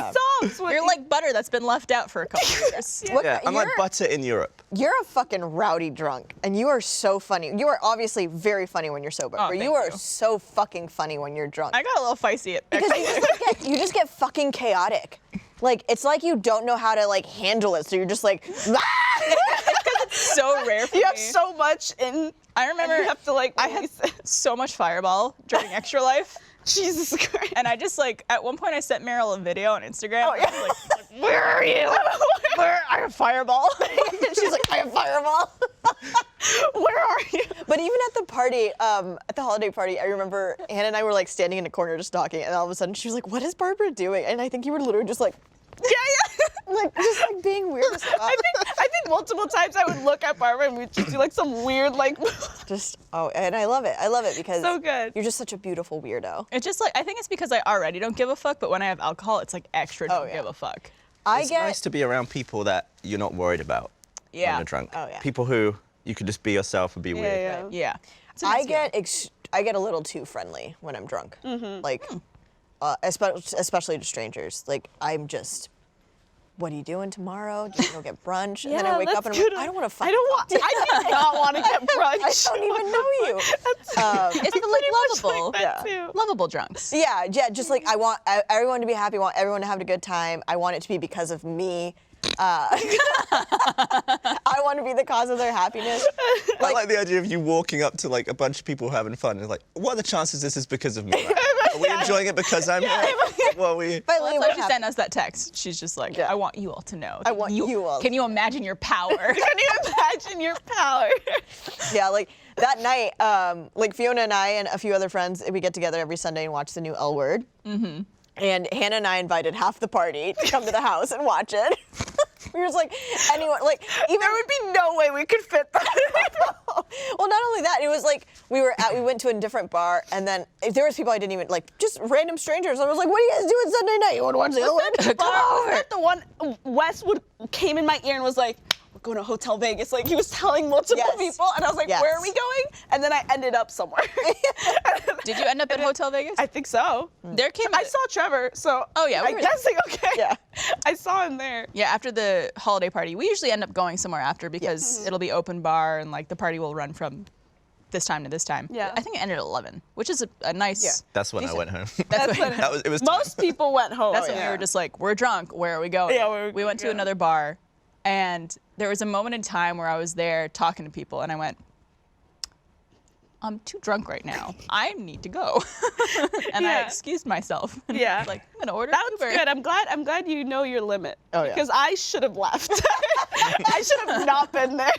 soft. You're like butter that's been left out for a couple years. Yeah, I'm like butter in Europe. You're a fucking rowdy drunk, and you are so funny. You are obviously very funny when you're sober, but you are so fucking funny when you're drunk. I got a little feisty at Because you just get fucking chaotic. Like, it's like you don't know how to, like, handle it, so you're just like, so rare for You me. have so much in. I remember you have to like. I had so much Fireball during Extra Life. Jesus Christ. And I just like, at one point I sent Meryl a video on Instagram. Oh, yeah. I was like, where are you? I have Fireball. she's like, I have Fireball. Where are you? But even at the party, at the holiday party, I remember Hannah and I were like standing in a corner just talking, and all of a sudden she was like, what is Barbara doing? And I think you were literally just like, like, just like being weird as fuck. I think multiple times I would look at Barbara and we'd just do like some weird like. And I love it. I love it because So good. you're just such a beautiful weirdo. It's just like, I think it's because I already don't give a fuck, but when I have alcohol, it's like extra don't give a fuck. I It's get nice to be around people that you're not worried about when Yeah. you're drunk. Oh, yeah. People who you can just be yourself and be weird. Yeah. It's a I nice feeling. get a little too friendly when I'm drunk. Like, especially to strangers. Like, I'm just, what are you doing tomorrow? Do you want to go get brunch? And then I wake up and I'm like, I don't want to fuck. I do not want to get brunch. I don't even know you. It's the like lovable, That too. lovable drunks. Yeah, just like I want everyone to be happy. I want everyone to have a good time. I want it to be because of me. I want to be the cause of their happiness. I like the idea of you walking up to like a bunch of people having fun and like, what are the chances this is because of me? Like, Are we enjoying it because I'm here? Well, Finally, That's what why she happened- sent us that text. She's just like, Yeah. I want you all to know. I want you all Can to you imagine your power? Can you imagine your power? Yeah, like that night, like Fiona and I and a few other friends, we get together every Sunday and watch the new L Word. Mm-hmm. And Hannah and I invited half the party to come to the house and watch it. We were just like, anyone, like, even There would be no way we could fit that. well, not only that, it was like we went to a different bar, and then there was people I didn't even like, just random strangers. I was like, "What are you guys doing Sunday night? You want to watch the L Word? Was that the one Westwood came in my ear and was like, we're going to Hotel Vegas. Like he was telling multiple Yes. people, and I was like, Yes. where are we going? And then I ended up somewhere. Did you end up at Hotel Vegas? I think so. There came. I saw Trevor, so Oh, yeah, we I'm were- guessing okay. Yeah. I saw him there. Yeah, after the holiday party, we usually end up going somewhere after because it'll be open bar and like the party will run from this time to this time. Yeah. I think it ended at 11, which is a nice. Yeah. That's when I went home. That's what. when- It was Most time. people went home. That's when we were just like, we're drunk. Where are we going? Yeah, where are we we went to going? another bar, and there was a moment in time where I was there talking to people, and I went, I'm too drunk right now. I need to go. And I Yeah. excused myself. And Yeah. was like, I'm gonna order That's Uber. good. I'm glad you know your limit. Oh, yeah. Because I should have left. I should have not been there.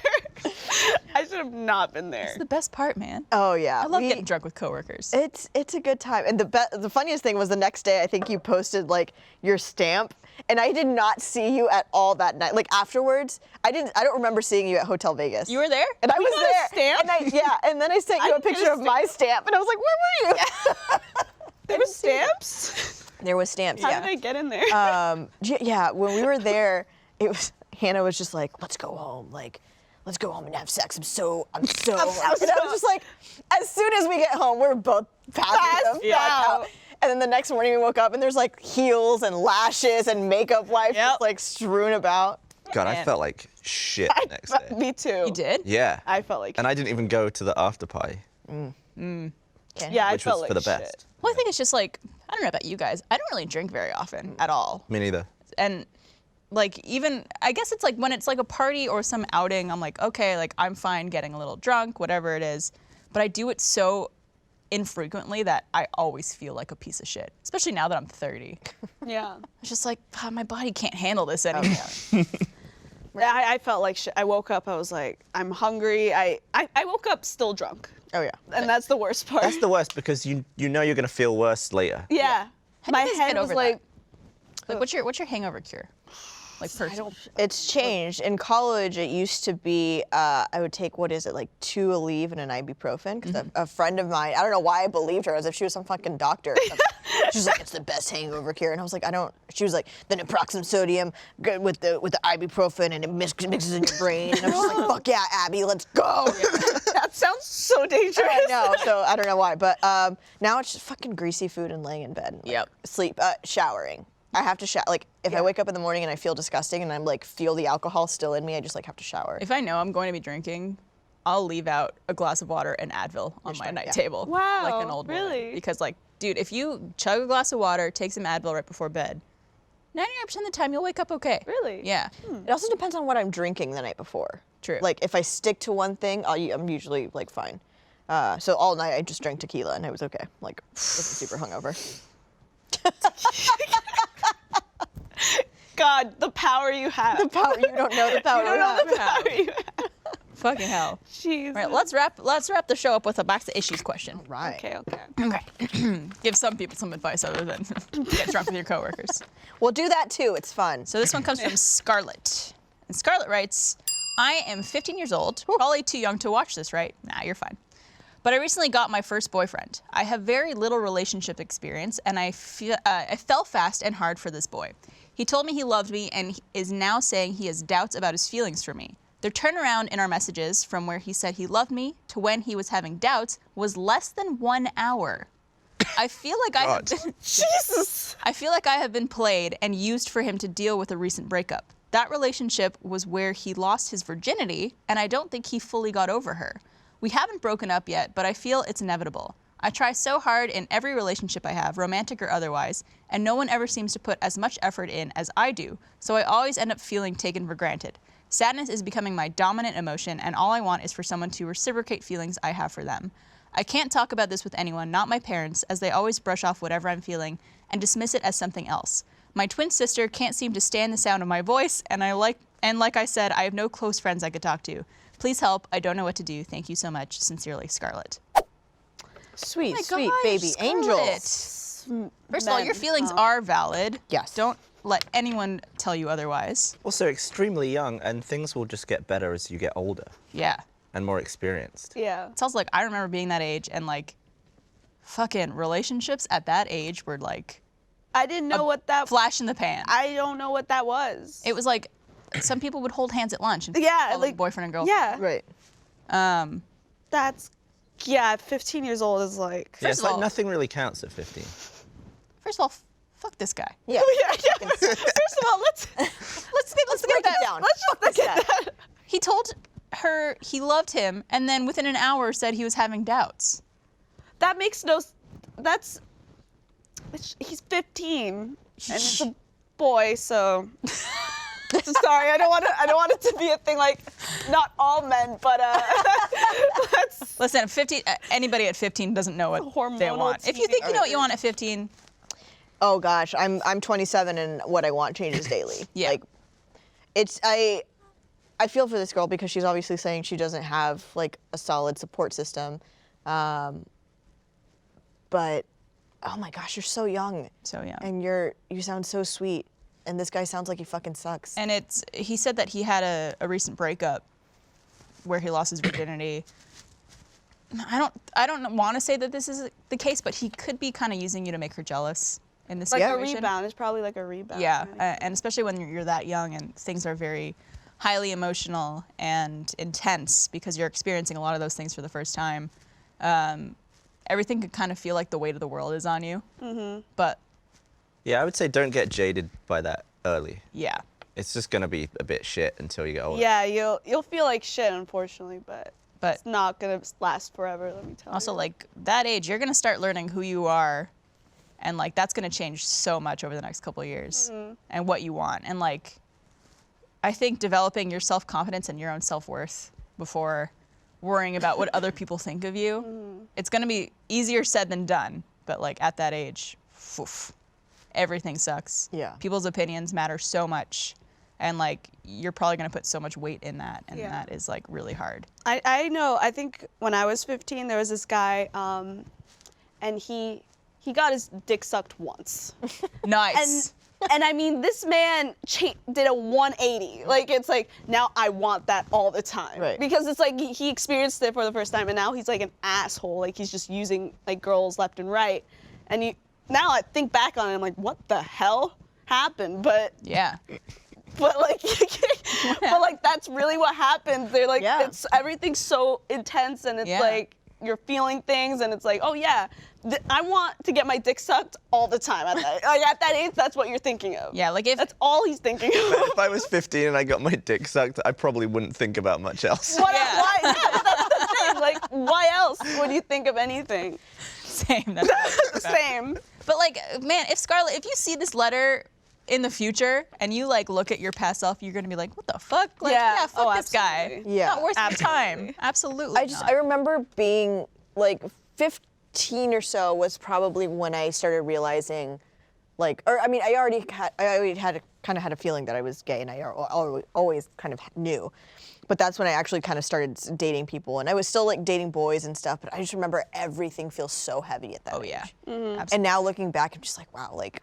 I should have not been there. It's the best part, man. Oh yeah, I love getting drunk with coworkers. It's a good time, and the funniest thing was the next day. I think you posted like your stamp, and I did not see you at all that night. Like afterwards, I don't remember seeing you at Hotel Vegas. You were there? and I was got a there. stamp? And then I sent you a didn't get a picture of my stamp, and I was like, where were you? There were stamps? There was stamps. How yeah. did I get in there? Yeah, when we were there, Hannah was just like, let's go home, let's go home and have sex. I'm so and I was just like, as soon as we get home, we're both passing Passed the fuck out. out. And then the next morning we woke up and there's like heels and lashes and makeup wipes Yep. just like strewn about. God, I Man. felt like shit the next day. Me too. You did? Yeah. I felt like And I didn't even go to the after party, yeah, I which felt was like for the shit. best. Well, I think it's just like, I don't know about you guys. I don't really drink very often at all. Me neither. And like even I guess it's like when it's like a party or some outing, I'm like, okay, like I'm fine getting a little drunk, whatever it is. But I do it so infrequently that I always feel like a piece of shit. Especially now that I'm 30. Yeah. It's just like, my body can't handle this anymore. I felt like shit. I woke up, I was like, I'm hungry. I woke up still drunk. Oh yeah. And that's the worst part. That's the worst because you know you're gonna feel worse later. yeah. How do My you guys head get was over like, Like what's your hangover cure? Like personally. It's changed. In college, it used to be I would take, what is it, like 2 Aleve and an ibuprofen, because a friend of mine, I don't know why I believed her, as if she was some fucking doctor or something. She was like, it's the best hangover cure. And I was like, she was like, then it procs some sodium with the ibuprofen and it mixes in your brain. And I'm just like, fuck yeah, Abby, let's go. that sounds so dangerous. I know, so I don't know why. But now it's just fucking greasy food and laying in bed. And, like, Yep. Sleep, showering. I have to shower. Like, if I wake up in the morning and I feel disgusting and I'm like, feel the alcohol still in me, I just like have to shower. If I know I'm going to be drinking, I'll leave out a glass of water and Advil on my night table. Wow, Like an old woman. really? Because like, dude, if you chug a glass of water, take some Advil right before bed, 99% of the time you'll wake up okay. Really? Yeah. It also depends on what I'm drinking the night before. True. Like, if I stick to one thing, I'm usually like fine. So all night I just drank tequila and I was okay. Like, wasn't super hungover. God, the power you have. The power, you don't know the power. You don't know the power you have. Fucking hell. Jeez. All right, let's wrap the show up with a back to issues question. Right. Okay. Okay. Give some people some advice other than get drunk with your coworkers. We'll do that too. It's fun. So this one comes from Scarlett. And Scarlett writes, I am 15 years old, probably too young to watch this, right? Nah, you're fine. But I recently got my first boyfriend. I have very little relationship experience, and I fell fast and hard for this boy. He told me he loved me and is now saying he has doubts about his feelings for me. The turnaround in our messages from where he said he loved me to when he was having doubts was less than 1 hour. I feel like I have been, Jesus. I feel like I have been played and used for him to deal with a recent breakup. That relationship was where he lost his virginity, and I don't think he fully got over her. We haven't broken up yet, but I feel it's inevitable. I try so hard in every relationship I have, romantic or otherwise, and no one ever seems to put as much effort in as I do, so I always end up feeling taken for granted. Sadness is becoming my dominant emotion, and all I want is for someone to reciprocate feelings I have for them. I can't talk about this with anyone, not my parents, as they always brush off whatever I'm feeling and dismiss it as something else. My twin sister can't seem to stand the sound of my voice, and like I said, I have no close friends I could talk to. Please help. I don't know what to do. Thank you so much. Sincerely, Scarlett. Sweet, Oh my sweet gosh, baby angel. Scarlett. First of all, your Men, feelings huh? are valid. Yes. Don't let anyone tell you otherwise. Also extremely young, and things will just get better as you get older Yeah. and more experienced. Yeah. It sounds like I remember being that age and like fucking relationships at that age were like I didn't know what that. flash in the pan. I don't know what that was. It was like some people would hold hands at lunch and Yeah, call them like- boyfriend and girlfriend. Yeah. Right. That's. Yeah. 15 years old is like. Yeah, it's of like all- nothing really counts at 15. First of all, fuck this guy. Yeah. Yeah. First of all, let's Let's break get it down. let's just Fuck this get guy. that. He told her he loved him and then within an hour said he was having doubts. That makes no. That's. He's 15 and it's a boy, so. So sorry, I don't want it to be a thing like, not all men, but that's. Listen, 15 anybody at 15 doesn't know what they Hormonal want. If you think you know what you teenager. want at 15, Oh gosh, I'm 27 and what I want changes daily. Yeah. Like, I feel for this girl because she's obviously saying she doesn't have like a solid support system. But oh my gosh, you're so young. so yeah. And you sound so sweet. And this guy sounds like he fucking sucks. And he said that he had a recent breakup where he lost his virginity. I don't want to say that this is the case, but he could be kind of using you to make her jealous in this Like a situation. rebound. It's probably like a rebound. Yeah, kind of. and especially when you're that young and things are very highly emotional and intense because you're experiencing a lot of those things for the first time. Everything could kind of feel like the weight of the world is on you. Mm-hmm. But Yeah, I would say don't get jaded by that early. yeah, It's just gonna be a bit shit until you get older. Yeah, you'll feel like shit, unfortunately, but but it's not gonna last forever. Let me tell also you. like that age, you're gonna start learning who you are, and like that's gonna change so much over the next couple of years, and what you want, and like I think developing your self-confidence and your own self-worth before worrying about what other people think of you, it's gonna be easier said than done. But like at that age, oof, everything sucks. Yeah. People's opinions matter so much, and like you're probably gonna put so much weight in that, and Yeah. that is like really hard. I know. I think when I was 15, there was this guy, and he got his dick sucked once. Nice. And I mean, this man did a 180. Like, it's like, now I want that all the time. Right. Because it's like he experienced it for the first time, and now he's like an asshole. Like, he's just using like girls left and right. And now I think back on it, I'm like, what the hell happened? But Yeah. like, but like that's really what happened. They're like, Yeah. it's everything's so intense, and it's Yeah. like you're feeling things, and it's like, oh yeah, I want to get my dick sucked all the time. At that age, that's what you're thinking of. Yeah, like if That's all he's thinking of. If I was 15 and I got my dick sucked, I probably wouldn't think about much else. Why? Yeah. That's the thing. Like, why else would you think of anything? same. That's what I was The about. same. But like, man, if Scarlett, if you see this letter in the future and you like look at your past self, you're gonna be like, what the fuck? Like, Yeah. yeah, fuck Oh, this guy. absolutely. Yeah. Not worth your Absolutely. time. Absolutely. I remember being like 15 or so was probably when I started realizing, like, or I mean, I already had kind of had a feeling that I was gay, and I always kind of knew. But that's when I actually kind of started dating people, and I was still like dating boys and stuff. But I just remember everything feels so heavy at that Oh age. yeah. And now looking back, I'm just like, wow, like,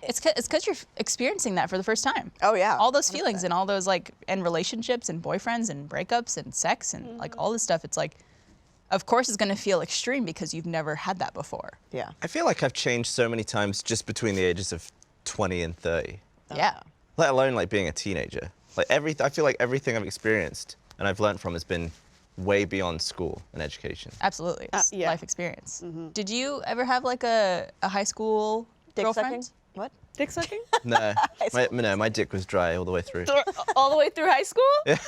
It's because you're experiencing that for the first time. oh yeah, All those feelings and all those like, and relationships and boyfriends and breakups and sex and like all this stuff. It's like, of course, it's gonna feel extreme because you've never had that before. yeah. I feel like I've changed so many times just between the ages of 20 and 30, Yeah. let alone like being a teenager. Like I feel like everything I've experienced and I've learned from has been way beyond school and education. Absolutely. It's yeah. life experience. Did you ever have like a high school Dick girlfriend? sucking? What? Dick sucking? No, my dick was dry all the way through. All the way through high school? Yeah.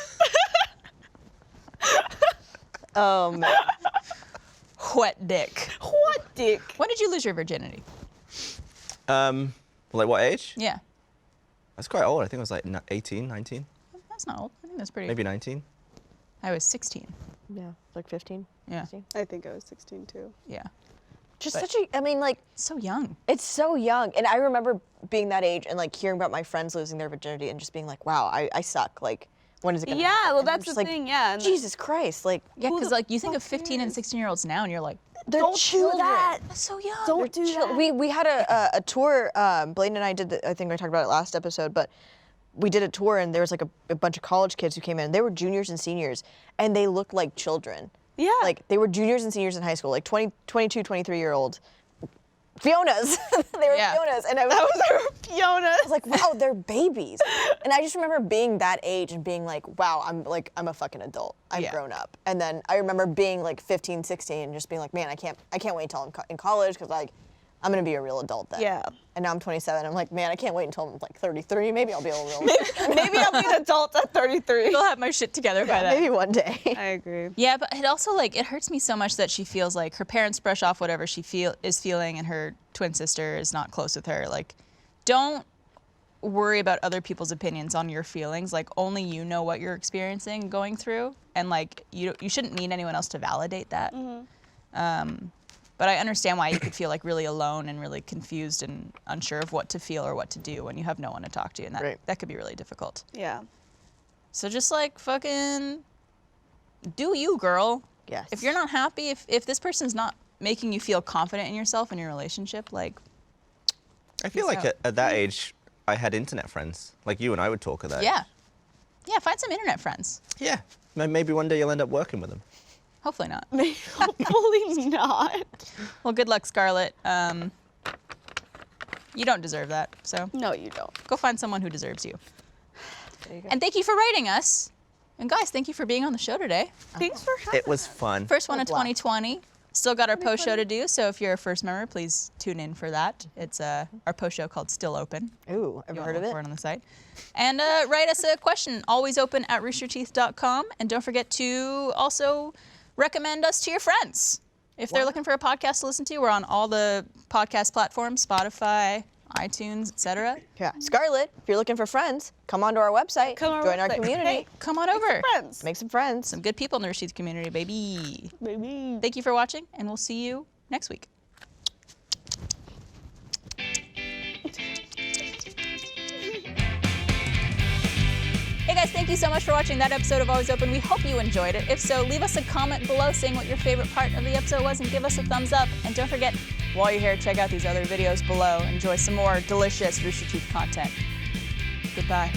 Wet dick. What dick? When did you lose your virginity? Like what age? Yeah. That's quite old. I think I was like 18, 19, That's not old. I think that's pretty. maybe 19. I was 16. Yeah, like 15. Yeah. 16. I think I was 16 too. Yeah. Just But- such a, I mean, like, So young. it's so young. And I remember being that age and like hearing about my friends losing their virginity and just being like, wow, I suck. Like, when is it gonna Yeah, happen? well, And I'm that's just the like, thing, yeah. and Jesus Christ, like, Yeah, Who because the like you think of fuck 15 and cares? 16-year-olds now, and you're like, they're Don't do children. that. that's so young. Don't do that. We had a tour. Blaine and I did. I think I talked about it last episode, but we did a tour and there was like a bunch of college kids who came in. They were juniors and seniors, and they looked like children. Yeah. Like they were juniors and seniors in high school, like 22, 23-year-old Fionas. They were Yeah. Fionas, and I was, Fiona. I was like, wow, they're babies. And I just remember being that age and being like, wow, I'm a fucking adult. I'm Yeah. grown up. And then I remember being like 15, 16, and just being like, man, I can't wait until I'm in college because like I'm gonna be a real adult then. Yeah. And now I'm 27. I'm like, man, I can't wait until I'm like 33. Maybe I'll be a real. Maybe I'll be an adult at 33. I'll have my shit together by then. Maybe one day. I agree. Yeah, but it also like it hurts me so much that she feels like her parents brush off whatever she is feeling, and her twin sister is not close with her. Like, don't worry about other people's opinions on your feelings. Like, only you know what you're experiencing, going through, and like you shouldn't need anyone else to validate that. But I understand why you could feel like really alone and really confused and unsure of what to feel or what to do when you have no one to talk to, and that Right. that could be really difficult. Yeah. So just like fucking do you, girl. Yes. If you're not happy, if this person's not making you feel confident in yourself and your relationship, like, I feel Peace like out. at that age, I had internet friends. Like you and I would talk at that yeah. age. Yeah, find some internet friends. Yeah. Maybe one day you'll end up working with them. Hopefully not. Hopefully not. Well, good luck, Scarlett. You don't deserve that, so No, you don't. go find someone who deserves you. There you go. And thank you for writing us. And guys, thank you for being on the show today. Thanks for having It was fun. First one of What a blast. 2020. Still got our post show to do, so if you're a first member, please tune in for that. It's our post show called Still Open. Ooh, You ever wanna heard of look it? for it on the site. And write us a question, always open at roosterteeth.com. And don't forget to also recommend us to your friends. If they're looking for a podcast to listen to, we're on all the podcast platforms, Spotify, iTunes, etc. Yeah. Scarlett, if you're looking for friends, come onto our website. Come on join our website. community. Hey, Come on over. friends. Make some friends. Some good people in the Rooster Teeth community, baby. Baby. Thank you for watching, and we'll see you next week. Hey guys, thank you so much for watching that episode of Always Open. We hope you enjoyed it. If so, leave us a comment below saying what your favorite part of the episode was and give us a thumbs up. And don't forget, while you're here, check out these other videos below. Enjoy some more delicious Rooster Teeth content. Goodbye.